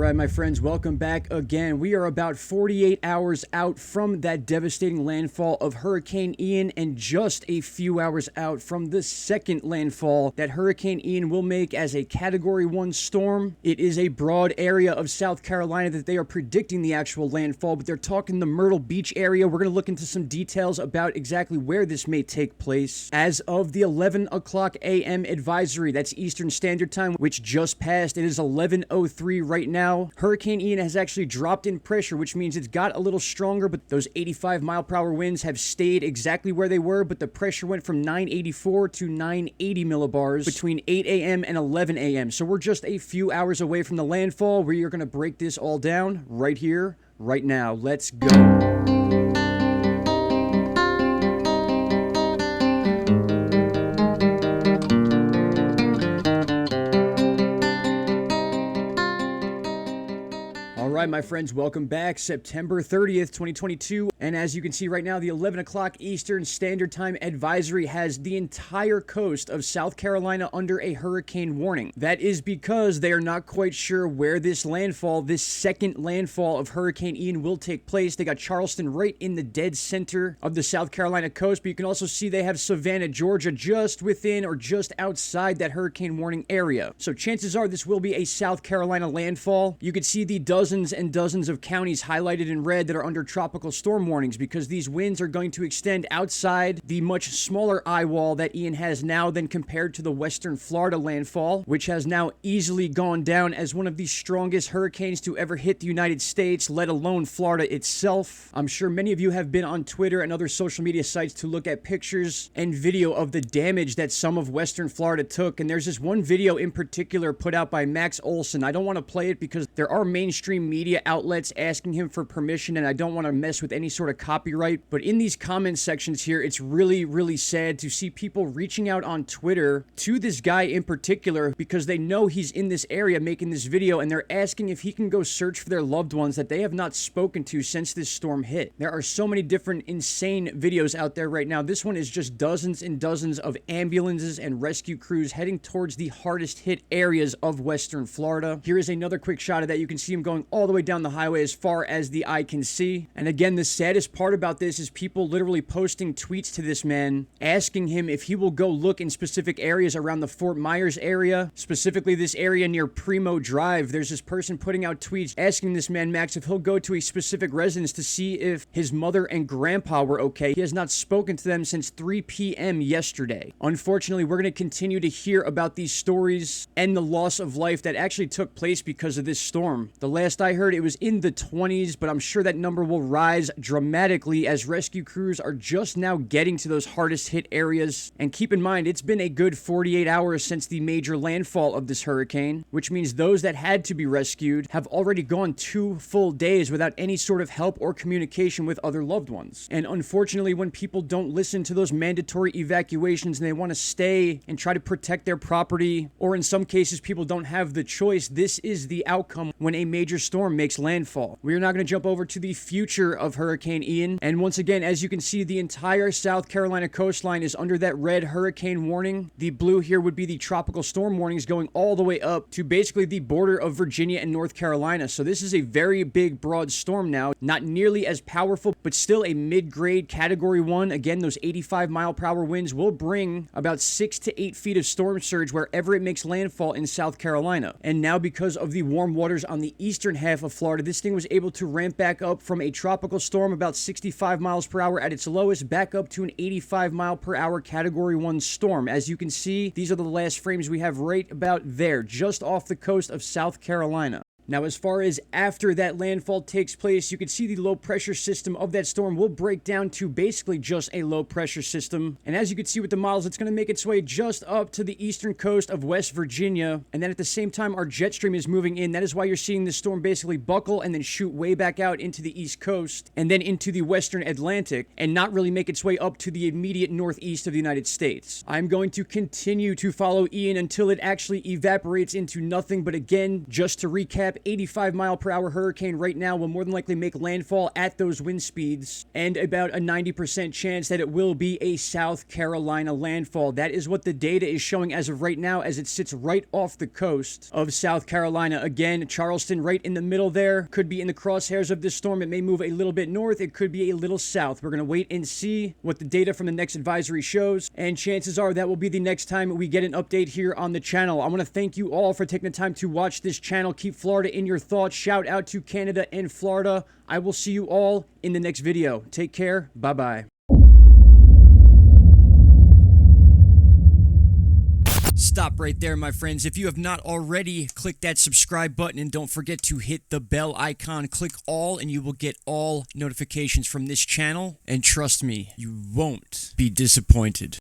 Alright, my friends, welcome back again. We are about 48 hours out from that devastating landfall of Hurricane Ian and just a few hours out from the second landfall that Hurricane Ian will make as a Category 1 storm. It is a broad area of South Carolina that they are predicting the actual landfall, but they're talking the Myrtle Beach area. We're going to look into some details about exactly where this may take place. As of the 11 o'clock a.m. advisory, that's Eastern Standard Time, which just passed. It is 11:03 right now. Hurricane Ian has actually dropped in pressure, which means it's got a little stronger, but those 85-mile-per-hour winds have stayed exactly where they were, but the pressure went from 984 to 980 millibars between 8 a.m. and 11 a.m. So we're just a few hours away from the landfall. We are going to break this all down right here, right now. Let's go. Alright, my friends, welcome back. September 30th, 2022. And as you can see right now, the 11 o'clock Eastern Standard Time advisory has the entire coast of South Carolina under a hurricane warning. That is because they are not quite sure where this landfall, this second landfall of Hurricane Ian will take place. They got Charleston right in the dead center of the South Carolina coast, but you can also see they have Savannah, Georgia just within or just outside that hurricane warning area. So chances are this will be a South Carolina landfall. You can see the dozens and dozens of counties highlighted in red that are under tropical storm warnings because these winds are going to extend outside the much smaller eye wall that Ian has now than compared to the western Florida landfall, which has now easily gone down as one of the strongest hurricanes to ever hit the United States, let alone Florida itself. I'm sure many of you have been on Twitter and other social media sites to look at pictures and video of the damage that some of western Florida took, and there's this one video in particular put out by Max Olson. I don't want to play it because there are mainstream media outlets asking him for permission, and I don't want to mess with any sort of copyright, but in these comment sections here, it's really sad to see people reaching out on Twitter to this guy in particular because they know he's in this area making this video, and they're asking if he can go search for their loved ones that they have not spoken to since this storm hit. There are so many different insane videos out there right now. This one is just dozens and dozens of ambulances and rescue crews heading towards the hardest hit areas of western Florida. Here is another quick shot of that. You can see him going all the way down the highway as far as the eye can see. And again, the saddest part about this is people literally posting tweets to this man asking him if he will go look in specific areas around the Fort Myers area, specifically this area near Primo Drive. There's this person putting out tweets asking this man, Max, if he'll go to a specific residence to see if his mother and grandpa were okay. He has not spoken to them since 3 p.m. yesterday. Unfortunately, we're going to continue to hear about these stories and the loss of life that actually took place because of this storm. The last I heard, it was in the 20s, but I'm sure that number will rise dramatically as rescue crews are just now getting to those hardest hit areas. And keep in mind, it's been a good 48 hours since the major landfall of this hurricane, which means those that had to be rescued have already gone 2 full days without any sort of help or communication with other loved ones. And unfortunately, when people don't listen to those mandatory evacuations and they want to stay and try to protect their property, or in some cases people don't have the choice, this is the outcome when a major storm makes landfall. We are now going to jump over to the future of Hurricane Ian, and once again, as you can see, the entire South Carolina coastline is under that red hurricane warning. The blue here would be the tropical storm warnings going all the way up to basically the border of Virginia and North Carolina. So this is a very big, broad storm now, not nearly as powerful, but still a mid-grade Category 1. Again, those 85-mile-per-hour winds will bring about 6 to 8 feet of storm surge wherever it makes landfall in South Carolina. And now, because of the warm waters on the eastern half of Florida, this thing was able to ramp back up from a tropical storm about 65 miles per hour at its lowest back up to an 85-mile-per-hour Category 1 storm. As you can see, these are the last frames we have right about there, just off the coast of South Carolina. Now, as far as after that landfall takes place, you can see the low pressure system of that storm will break down to basically just a low pressure system. And as you can see with the models, it's going to make its way just up to the eastern coast of West Virginia. And then at the same time, our jet stream is moving in. That is why you're seeing this storm basically buckle and then shoot way back out into the east coast and then into the western Atlantic and not really make its way up to the immediate northeast of the United States. I'm going to continue to follow Ian until it actually evaporates into nothing. But again, just to recap, cap, 85-mile-per-hour hurricane right now will more than likely make landfall at those wind speeds, and about a 90% chance that it will be a South Carolina landfall. That is what the data is showing as of right now, as it sits right off the coast of South Carolina. Again, Charleston right in the middle there, could be in the crosshairs of this storm. It may move a little bit north, it could be a little south. We're going to wait and see what the data from the next advisory shows, and chances are that will be the next time we get an update here on the channel. I want to thank you all for taking the time to watch this channel. Keep Florida in your thoughts. Shout out to Canada and Florida. I will see you all in the next video. Take care. Bye-bye. Stop right there, my friends. If you have not already, click that subscribe button and don't forget to hit the bell icon. Click all and you will get all notifications from this channel. And trust me, you won't be disappointed.